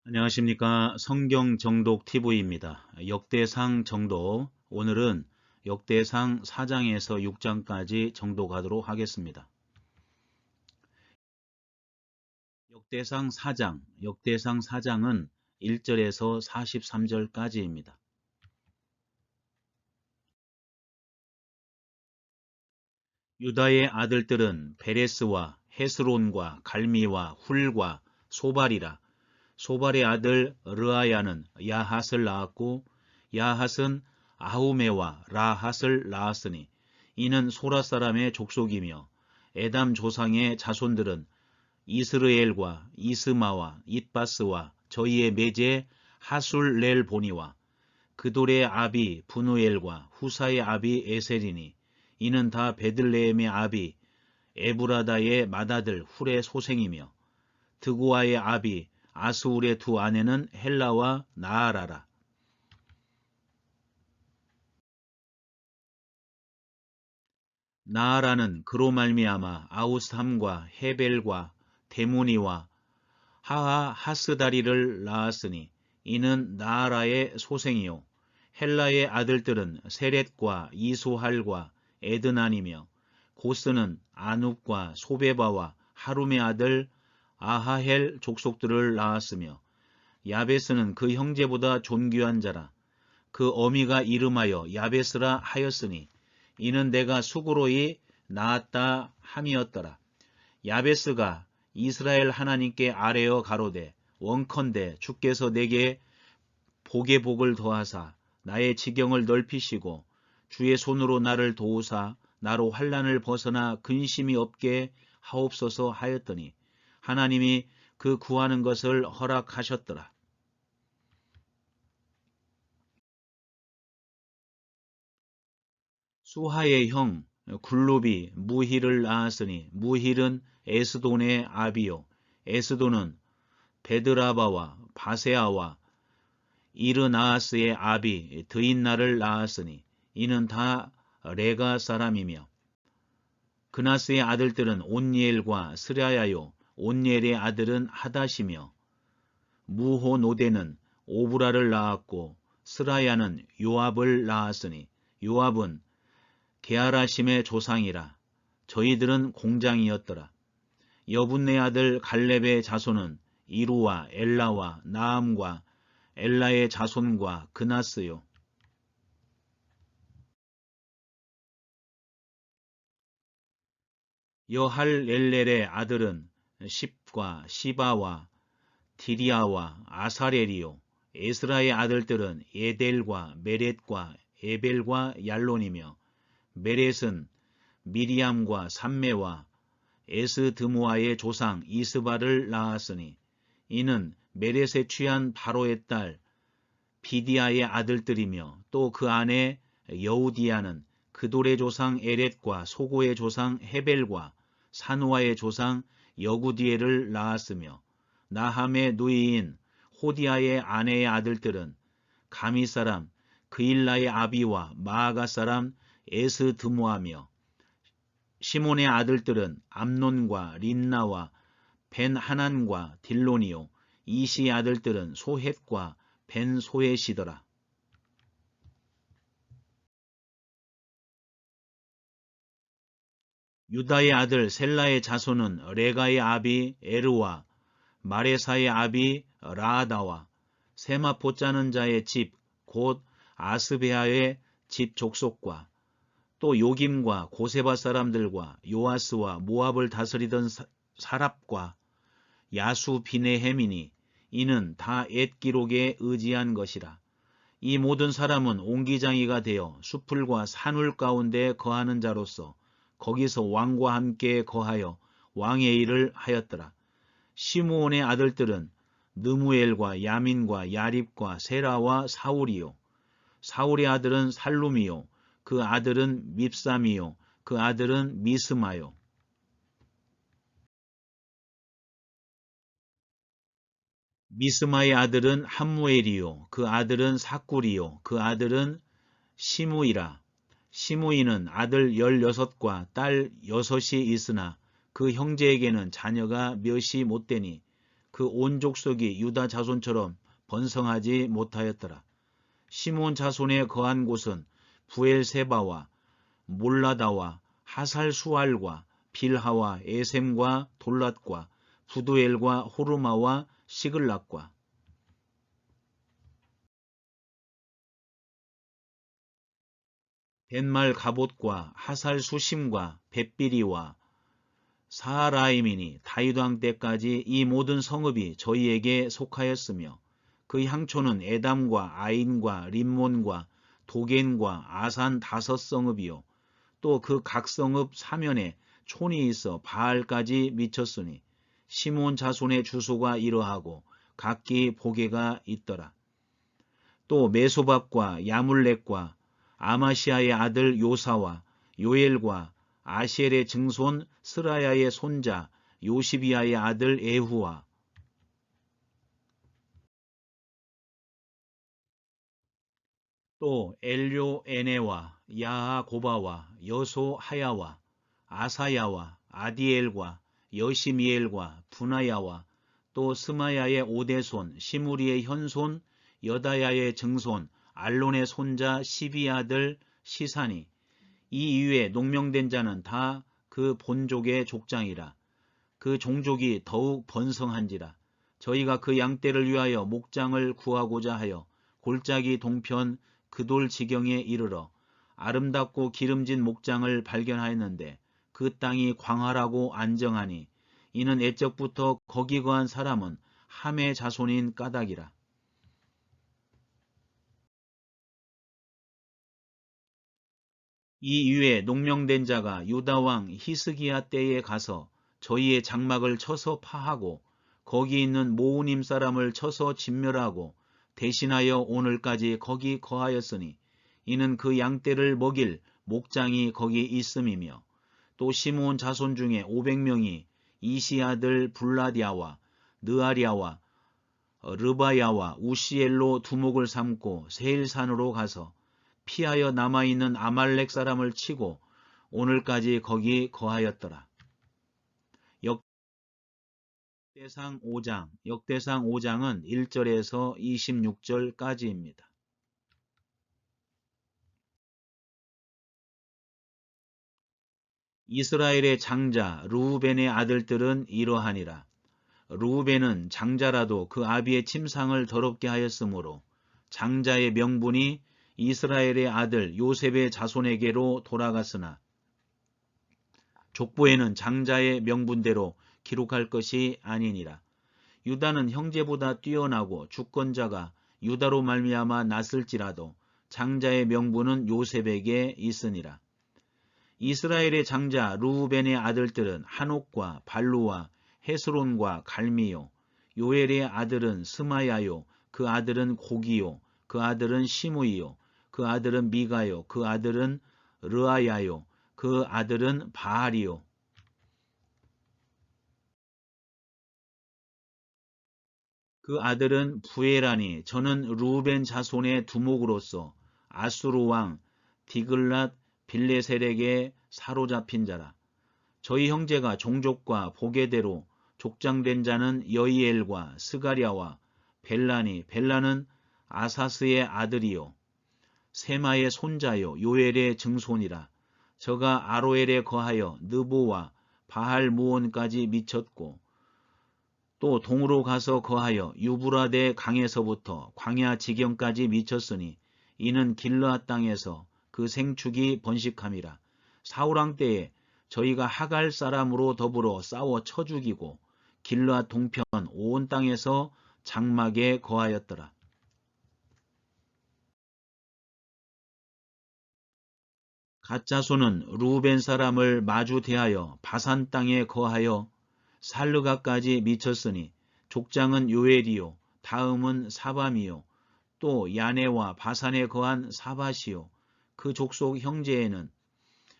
안녕하십니까. 성경정독TV입니다. 역대상 정독, 오늘은 역대상 4장에서 6장까지 정독하도록 하겠습니다. 역대상 4장은 1절에서 43절까지입니다. 유다의 아들들은 베레스와 헤스론과 갈미와 훌과 소발이라. 소발의 아들 르아야는 야핫을 낳았고 야핫은 아후메와 라핫을 낳았으니 이는 소라 사람의 족속이며 에담 조상의 자손들은 이스르엘과 이스마와 잇바스와 저희의 매제 하술렐보니와 그돌의 아비 분우엘과 후사의 아비 에셀이니 이는 다 베들레헴의 아비 에브라다의 맏아들 훌의 소생이며 드고아의 아비 아스울의 두 아내는 헬라와 나아라라. 나아라는 그로 말미암아 아우삼과 헤벨과 데모니와 하하 하스다리를 낳았으니 이는 나아라의 소생이요 헬라의 아들들은 세렛과 이소할과 에드난이며 고스는 아눕과 소베바와 하룸의 아들 아하헬 족속들을 낳았으며 야베스는 그 형제보다 존귀한 자라. 그 어미가 이름하여 야베스라 하였으니 이는 내가 수고로이 낳았다 함이었더라. 야베스가 이스라엘 하나님께 아뢰어 가로되 원컨대 주께서 내게 복의 복을 더하사 나의 지경을 넓히시고 주의 손으로 나를 도우사 나로 환난을 벗어나 근심이 없게 하옵소서 하였더니 하나님이 그 구하는 것을 허락하셨더라. 수하의 형 굴룹이 무힐을 낳았으니 무힐은 에스돈의 아비요 에스돈은 베드라바와 바세아와 이르나아스의 아비 드인나를 낳았으니 이는 다 레가 사람이며 그나스의 아들들은 온니엘과 스라야요 온니엘의 아들은 하닷이며 무호노데는 오브라를 낳았고 스라야는 요압을 낳았으니 요압은 게하라심의 조상이라. 저희들은 공장이었더라. 여분네 아들 갈렙의 자손은 이루와 엘라와 나암과 엘라의 자손과 그나스요. 여할렐렐의 아들은 십과 시바와 디리아와 아사렐이요. 에스라의 아들들은 에델과 메렛과 에벨과 얄론이며 메렛은 미리암과 삼메와 에스드모아의 조상 이스바를 낳았으니 이는 메렛에 취한 바로의 딸 비디아의 아들들이며 또 그 아내 여우디아는 그돌의 조상 에렛과 소고의 조상 헤벨과 사누아의 조상 여구디엘을 낳았으며 나함의 누이인 호디아의 아내의 아들들은 가미 사람 그일라의 아비와 마아가 사람 에스드모아며 시몬의 아들들은 암논과 린나와 벤하난과 딜론이요 이시의 아들들은 소헷과 벤소헷이더라. 유다의 아들 셀라의 자손은 레가의 아비 에르와 마레사의 아비 라아다와 세마포 짜는 자의 집 곧 아스베아의 집 족속과 또 요김과 고세바 사람들과 요아스와 모압을 다스리던 사랍과 야수 비네헤미니 이는 다 엣기록에 의지한 것이라. 이 모든 사람은 옹기장이가 되어 수풀과 산울 가운데 거하는 자로서 거기서 왕과 함께 거하여 왕의 일을 하였더라. 시므온의 아들들은 느무엘과 야민과 야립과 세라와 사울이요. 사울의 아들은 살룸이요. 그 아들은 밉삼이요. 그 아들은 미스마요. 미스마의 아들은 함무엘이요. 그 아들은 사꿀이요. 그 아들은 시무이라. 시무이는 아들 16과 딸 6이 있으나 그 형제에게는 자녀가 몇이 못되니 그 온 족속이 유다 자손처럼 번성하지 못하였더라. 시므온 자손에 거한 곳은 부엘세바와 몰라다와 하살수알과 빌하와 에셈과 돌랏과 부두엘과 호르마와 시글락과 벤말 가봇과 하살수심과 벳비리와 사하라임이니 다윗 왕 때까지 이 모든 성읍이 저희에게 속하였으며 그 향초는 에담과 아인과 림몬과 도겐과 아산 5성읍이요 또 그 각 성읍 사면에 촌이 있어 바알까지 미쳤으니 시므온 자손의 주소가 이러하고 각기 보게가 있더라. 또 메소밥과 야물렉과 아마시아의 아들 요사와 요엘과 아시엘의 증손 스라야의 손자 요시비아의 아들 에후와 또 엘료에네와 야하고바와 여소하야와 아사야와 아디엘과 여시미엘과 분하야와 또 스마야의 오대손 시무리의 현손 여다야의 증손 알론의 손자 시비 아들 시산이 이 이외에 농명된 자는 다 그 본족의 족장이라. 그 종족이 더욱 번성한지라. 저희가 그 양떼를 위하여 목장을 구하고자 하여 골짜기 동편 그돌 지경에 이르러 아름답고 기름진 목장을 발견하였는데 그 땅이 광활하고 안정하니 이는 애적부터 거기 거한 사람은 함의 자손인 까닭이라. 이 이외에 농명된 자가 유다왕 히스기야 때에 가서 저희의 장막을 쳐서 파하고 거기 있는 모우님 사람을 쳐서 진멸하고 대신하여 오늘까지 거기 거하였으니 이는 그 양떼를 먹일 목장이 거기 있음이며 또 시므온 자손 중에 500명이 이시 아들 블라디아와 느아리아와 르바야와 우시엘로 두목을 삼고 세일산으로 가서 피하여 남아있는 아말렉 사람을 치고 오늘까지 거기 거하였더라. 역대상 5장은 1절에서 26절까지입니다. 이스라엘의 장자 르우벤의 아들들은 이러하니라. 르우벤은 장자라도 그 아비의 침상을 더럽게 하였으므로 장자의 명분이 이스라엘의 아들 요셉의 자손에게로 돌아갔으나 족보에는 장자의 명분대로 기록할 것이 아니니라. 유다는 형제보다 뛰어나고 주권자가 유다로 말미암아 났을지라도 장자의 명분은 요셉에게 있으니라. 이스라엘의 장자 르우벤의 아들들은 한옥과 발루와 헤스론과 갈미요. 요엘의 아들은 스마야요. 그 아들은 고기요. 그 아들은 시므이요. 그 아들은 미가요. 그 아들은 르아야요. 그 아들은 바알이요. 그 아들은 부에라니 저는 르우벤 자손의 두목으로서 아수르 왕 디글랏 빌레셀에게 사로잡힌 자라. 저희 형제가 종족과 보게대로 족장된 자는 여이엘과 스가랴와 벨라니 벨라는 아사스의 아들이요 세마의 손자요 요엘의 증손이라. 저가 아로엘에 거하여 느보와 바할 무온까지 미쳤고 또 동으로 가서 거하여 유브라데 강에서부터 광야 지경까지 미쳤으니 이는 길르앗 땅에서 그 생축이 번식함이라. 사울왕 때에 저희가 하갈 사람으로 더불어 싸워 쳐 죽이고 길르앗 동편 온 땅에서 장막에 거하였더라. 갓자손은 루벤 사람을 마주 대하여 바산 땅에 거하여 살르가까지 미쳤으니 족장은 요엘이요 다음은 사밤이요 또 야네와 바산에 거한 사바시요 그 족속 형제에는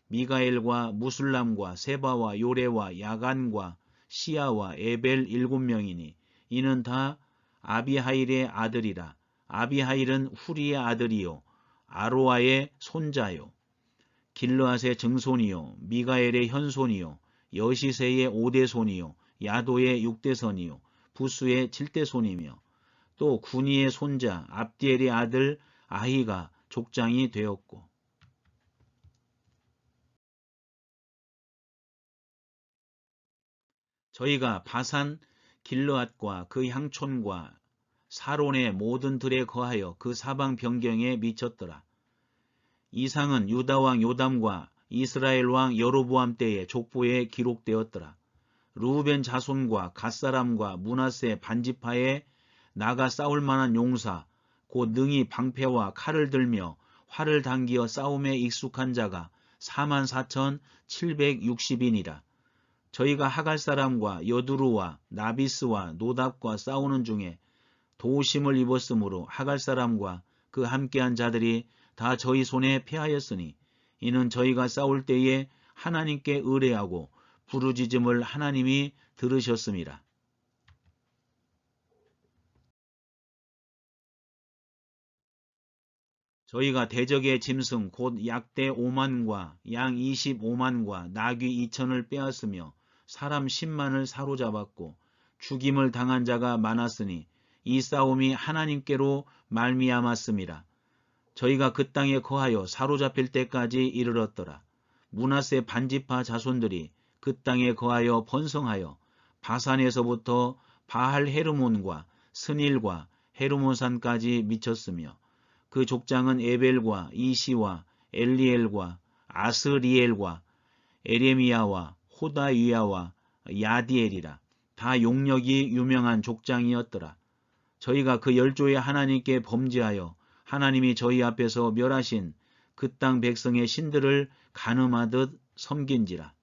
미가엘과 무술람과 세바와 요레와 야간과 시야와 에벨 7명이니 이는 다 아비하일의 아들이라. 아비하일은 후리의 아들이요 아로아의 손자요 길르앗의 증손이요 미가엘의 현손이요 여시세의 5대손이요 야도의 6대손이요 부수의 7대 손이며 또 구니의 손자 압디엘의 아들 아히가 족장이 되었고 저희가 바산 길르앗과 그 향촌과 사론의 모든 들에 거하여 그 사방 변경에 미쳤더라. 이상은 유다 왕 요담과 이스라엘 왕 여로보암 때의 족보에 기록되었더라. 르우벤 자손과 갓사람과 므낫세 반지파에 나가 싸울 만한 용사 곧 능히 방패와 칼을 들며 활을 당기어 싸움에 익숙한 자가 44,760인이라. 저희가 하갈 사람과 여두루와 나비스와 노답과 싸우는 중에 도우심을 입었으므로 하갈 사람과 그 함께한 자들이 다 저희 손에 패하였으니 이는 저희가 싸울 때에 하나님께 의뢰하고 부르짖음을 하나님이 들으셨습니다. 저희가 대적의 짐승 곧 약대 5만과 양 25만과 나귀 2천을 빼앗으며 사람 10만을 사로잡았고 죽임을 당한 자가 많았으니 이 싸움이 하나님께로 말미암았습니다. 저희가 그 땅에 거하여 사로잡힐 때까지 이르렀더라. 므낫세 반지파 자손들이 그 땅에 거하여 번성하여 바산에서부터 바할 헤르몬과 스닐과 헤르몬산까지 미쳤으며 그 족장은 에벨과 이시와 엘리엘과 아스리엘과 에레미야와 호다위야와 야디엘이라. 다 용력이 유명한 족장이었더라. 저희가 그 열조의 하나님께 범죄하여 하나님이 저희 앞에서 멸하신 그 땅 백성의 신들을 간음하듯 섬긴지라.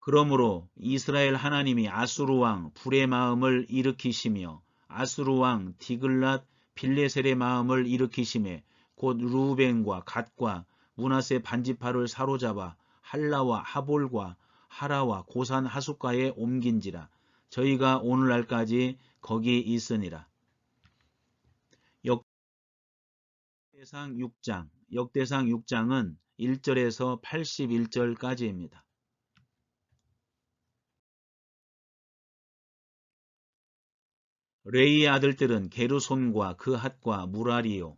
그러므로 이스라엘 하나님이 아수르 왕 불의 마음을 일으키시며 아수르 왕 디글랏 빌레셀의 마음을 일으키심에 곧 루벤과 갓과 므낫세 반지파를 사로잡아 할라와 하볼과 하라와 고산 하숫가에 옮긴지라. 저희가 오늘날까지 거기 있으니라. 역대상 6장 역대상 6장은 1절에서 81절까지입니다. 레이의 아들들은 게르손과 그핫과 무라리요.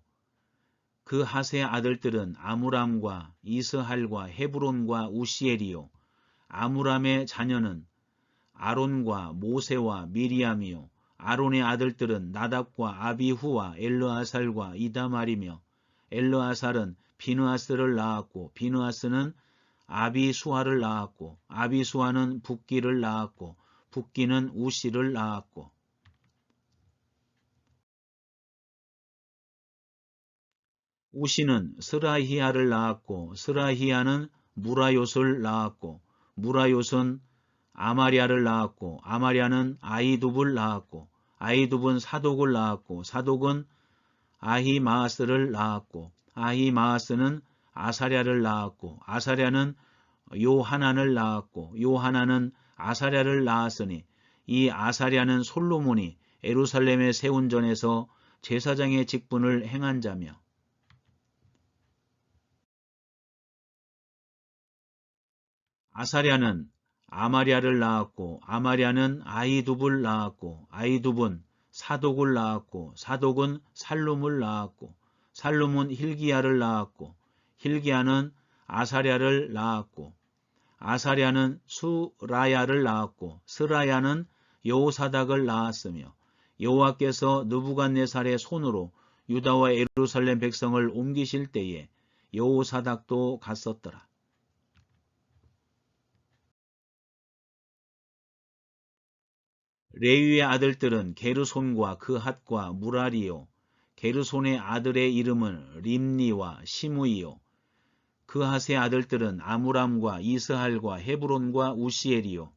그 핫의 아들들은 아무람과 이스할과 헤브론과 우시엘이요. 아무람의 자녀는 아론과 모세와 미리암이요. 아론의 아들들은 나답과 아비후와 엘르아살과 이다말이며 엘르아살은 비느하스를 낳았고 비느하스는 아비수아를 낳았고 아비수아는 붓기를 낳았고 붓기는 우시를 낳았고 우시는 스라히야를 낳았고 스라히야는 무라요스를 낳았고 무라요스는 아마리아를 낳았고 아마리아는 아이둡을 낳았고 아이둡은 사독을 낳았고 사독은 아히마아스를 낳았고 아히마아스는 아사랴를 낳았고 아사랴는 요하난을 낳았고 요하난은 아사랴를 낳았으니 이 아사랴는 솔로몬이 예루살렘에 세운 전에서 제사장의 직분을 행한 자며 아사랴는 아마랴를 낳았고 아마랴는 아이둡을 낳았고 아이둡은 사독을 낳았고 사독은 살룸을 낳았고 살룸은 hil기야를 낳았고 hil기야는 아사랴를 낳았고 아사랴는 수라야를 낳았고 스라야는 여호사닥을 낳았으며 여호와께서 느부갓네살의 손으로 유다와 예루살렘 백성을 옮기실 때에 여호사닥도 갔었더라. 레위의 아들들은 게르손과 그핫과 무라리요. 게르손의 아들의 이름은 림니와 시므이요. 그핫의 아들들은 아무람과 이스할과 헤브론과 우시엘이요.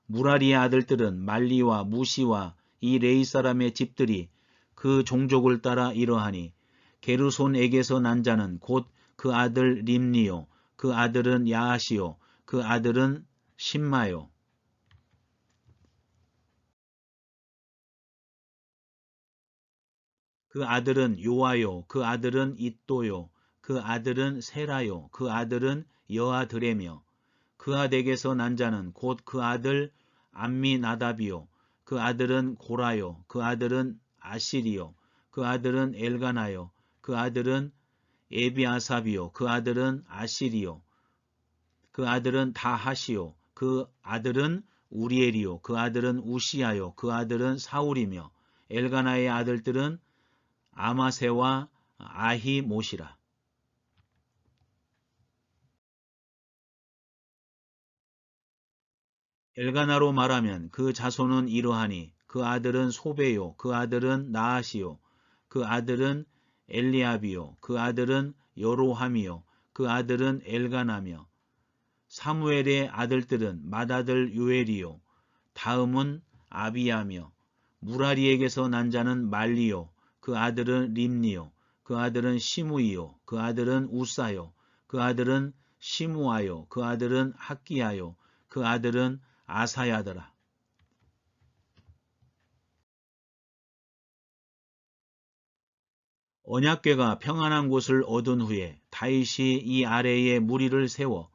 무라리의 아들들은 말리와 무시와 이 레이 사람의 집들이 그 종족을 따라 이러하니 게르손에게서 난 자는 곧 그 아들 림니요. 그 아들은 야하시요. 그 아들은 심마요. 그 아들은 요아요. 그 아들은 잇도요. 그 아들은 세라요. 그 아들은 여아드레며 그아덱에서 난 자는 곧 그 아들 암미나답이요 그 아들은 고라요 그 아들은 아실이요 그 아들은 엘가나요 그 아들은 에비아삽이요 그 아들은 아실이요 그 아들은 다하시요 그 아들은 우리엘이요 그 아들은 우시야요 그 아들은 사울이며 엘가나의 아들들은 아마세와 아히못이라. 엘가나로 말하면 그 자손은 이러하니 그 아들은 소베요 그 아들은 나하시요 그 아들은 엘리압이요 그 아들은 여로함이요 그 아들은 엘가나며 사무엘의 아들들은 맏아들 요엘이요 다음은 아비야며 무라리에게서 난 자는 말리요 그 아들은 림니요 그 아들은 시므이요 그 아들은 우사요 그 아들은 시므아요 그 아들은 학기야요 그 아들은 아사야더라. 언약궤가 평안한 곳을 얻은 후에 다윗이 이 아래에 무리를 세워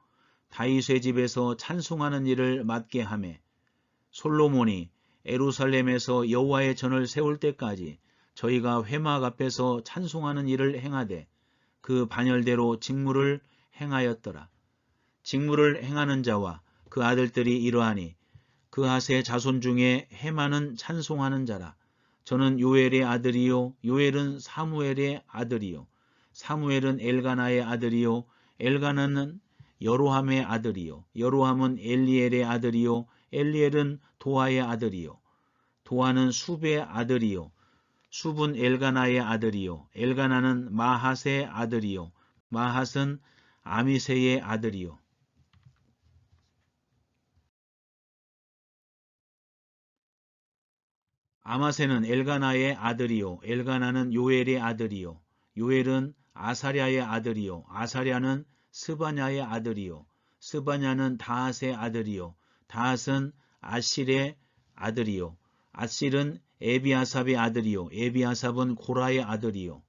다윗의 집에서 찬송하는 일을 맡게 하매 솔로몬이 예루살렘에서 여호와의 전을 세울 때까지 저희가 회막 앞에서 찬송하는 일을 행하되 그 반열대로 직무를 행하였더라. 직무를 행하는 자와 그 아들들이 이러하니 그핫의 자손 중에 헤만은 찬송하는 자라. 저는 요엘의 아들이요 요엘은 사무엘의 아들이요 사무엘은 엘가나의 아들이요 엘가나는 여로함의 아들이요 여로함은 엘리엘의 아들이요 엘리엘은 도아의 아들이요 도아는 숲의 아들이요 숲은 엘가나의 아들이요 엘가나는 마핫의 아들이요 마핫은 아미세의 아들이요 아마세는 엘가나의 아들이요 엘가나는 요엘의 아들이요 요엘은 아사랴의 아들이요 아사랴는 스바냐의 아들이요 스바냐는 다핫의 아들이요 다핫은 아실의 아들이요 아실은 에비아삽의 아들이요 에비아삽은 고라의 아들이요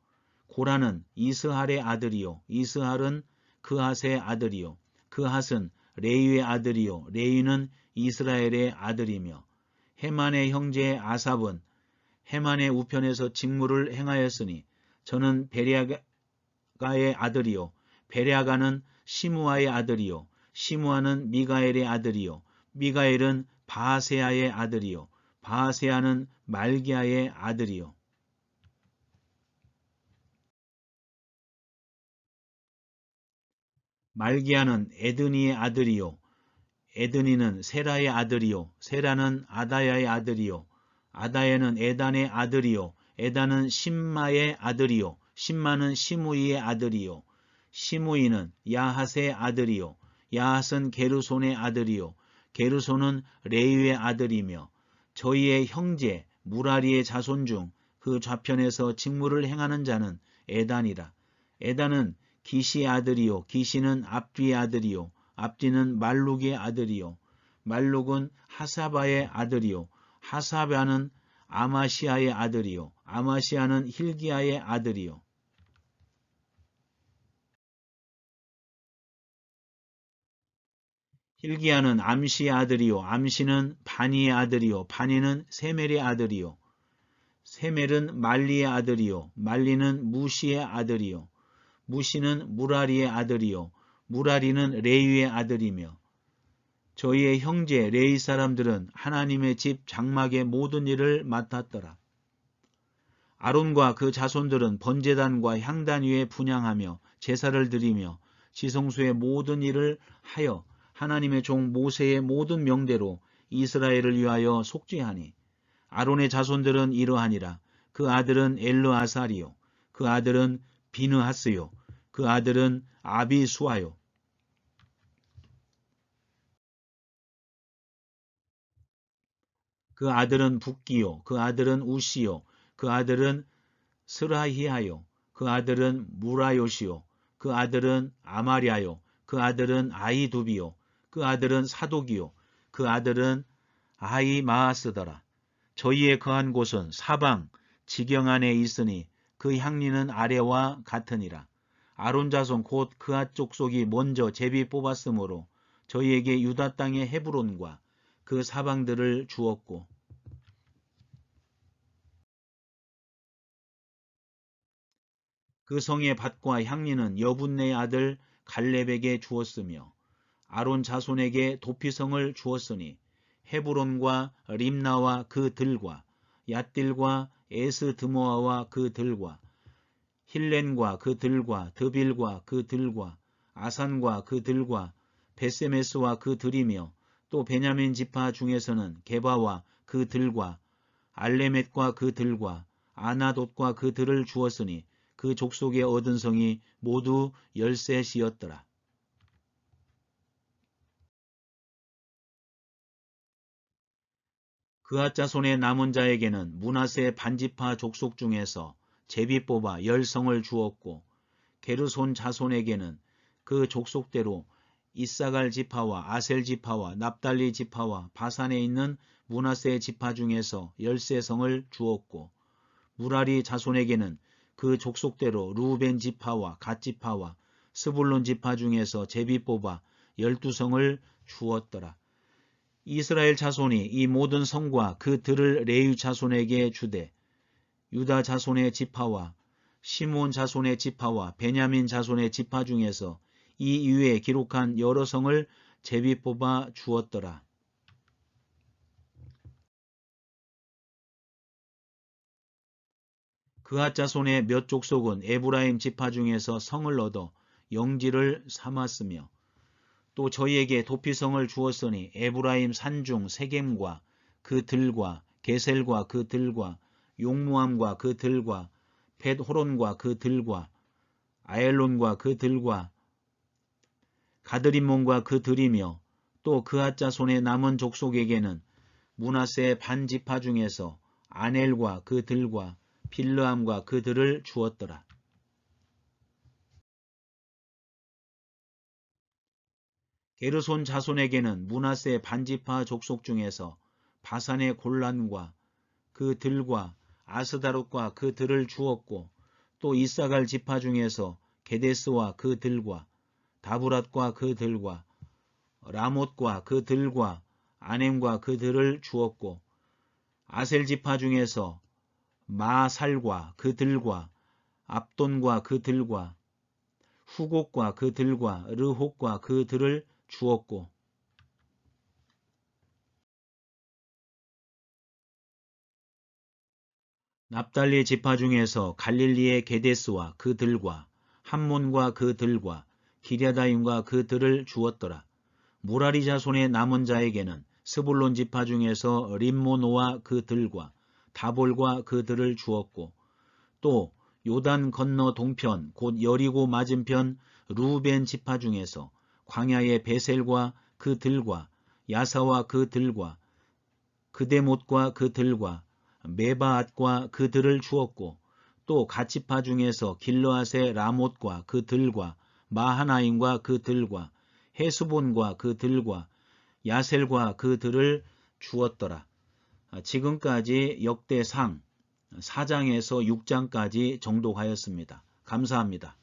고라는 이스할의 아들이요 이스할은 그핫의 아들이요 그핫은 레위의 아들이요 레위는 이스라엘의 아들이며 헤만의 형제 아삽은 헤만의 우편에서 직무를 행하였으니 저는 베랴가의 아들이요 베랴가는 시므아의 아들이요 시므아는 미가엘의 아들이요 미가엘은 바하세아의 아들이요 바하세아는 말기야의 아들이요 말기야는 에드니의 아들이요 에드니는 세라의 아들이요 세라는 아다야의 아들이요 아다야는 에단의 아들이요 에단은 심마의 아들이요 심마는 시므이의 아들이요 시므이는 야핫의 아들이요 야핫은 게르손의 아들이요 게르손은 레위의 아들이며 저희의 형제 무라리의 자손 중 그 좌편에서 직무를 행하는 자는 에단이라. 에단은 기시의 아들이요 기시는 압디의 아들이요 압디는 말룩의 아들이요 말룩은 하사바의 아들이요 하사바는 아마시아의 아들이요 아마시아는 힐기야의 아들이요 힐기야는 암시의 아들이요 암시는 바니의 아들이요 바니는 세멜의 아들이요 세멜은 말리의 아들이요 말리는 무시의 아들이요 무시는 무라리의 아들이요 무라리는 레위의 아들이며 저희의 형제 레위 사람들은 하나님의 집 장막의 모든 일을 맡았더라. 아론과 그 자손들은 번제단과 향단 위에 분향하며 제사를 드리며 지성소의 모든 일을 하여 하나님의 종 모세의 모든 명대로 이스라엘을 위하여 속죄하니 아론의 자손들은 이러하니라. 그 아들은 엘르아살이요 그 아들은 비느하스요 그 아들은 아비수아요 그 아들은 붓기요 그 아들은 우시요 그 아들은 스라히하요 그 아들은 무라요시요 그 아들은 아마랴요 그 아들은 아이두비요 그 아들은 사독이요 그 아들은 아히마아스더라. 저희의 거한 곳은 사방 지경 안에 있으니 그 향리는 아래와 같으니라. 아론 자손 곧 그앗 족속이 먼저 제비 뽑았으므로 저희에게 유다 땅의 헤브론과 그 사방들을 주었고 그 성의 밭과 향리는 여분네 아들 갈렙에게 주었으며 아론 자손에게 도피성을 주었으니 헤브론과 림나와 그 들과 얏딜과 에스드모아와 그 들과 힐렌과 그 들과 드빌과 그 들과 아산과 그 들과 베세메스와 그 들이며 또 베냐민 지파 중에서는 게바와 그 들과 알레멧과 그 들과 아나돗과 그 들을 주었으니 그 족속에 얻은 성이 모두 13이었더라. 그앗 자손의 남은 자에게는 므낫세 반지파 족속 중에서 제비 뽑아 10성을 주었고 게르손 자손에게는 그 족속대로 이사갈 지파와 아셀 지파와 납달리 지파와 바산에 있는 므낫세 지파 중에서 13성을 주었고 무라리 자손에게는 그 족속대로 루벤 지파와 갓 지파와 스불론 지파 중에서 제비 뽑아 12성을 주었더라. 이스라엘 자손이 이 모든 성과 그 들을 레위 자손에게 주되 유다 자손의 지파와 시몬 자손의 지파와 베냐민 자손의 지파 중에서 이 이외에 기록한 여러 성을 제비 뽑아 주었더라. 그앗 자손의 몇 족속은 에브라임 지파 중에서 성을 얻어 영지를 삼았으며 또 저희에게 도피성을 주었으니 에브라임 산중 세겜과 그 들과 게셀과 그 들과 용무함과 그 들과 벳호론과 그 들과 아엘론과 그 들과 가드림몬과 그 들이며 또 그앗 자손의 남은 족속에게는 므낫세 반지파 중에서 아넬과 그 들과 빌르함과 그 들을 주었더라. 게르손 자손에게는 므낫세 반지파 족속 중에서 바산의 골란과 그 들과 아스다롯과 그 들을 주었고 또 이사갈 지파 중에서 게데스와 그 들과 다브랏과 그 들과 라못과 그 들과 아넴과 그 들을 주었고 아셀 지파 중에서 마살과 그 들과 압돈과 그 들과 후곡과 그 들과 르혹과 그 들을 주었고 납달리 지파 중에서 갈릴리의 게데스와 그 들과 함몬과 그 들과 기랴다임과 그 들을 주었더라. 무라리 자손의 남은 자에게는 스불론 지파 중에서 림모노와 그 들과 다볼과 그 들을 주었고 또 요단 건너 동편 곧 여리고 맞은편 루벤 지파 중에서 광야의 베셀과 그 들과 야사와 그 들과 그데못과 그 들과 메바앗과 그 들을 주었고 또 갓지파 중에서 길르앗의 라못과 그 들과 마하나임과 그 들과 헤스본과 그 들과 야셀과 그 들을 주었더라. 지금까지 역대상 4장에서 6장까지 정독하였습니다. 감사합니다.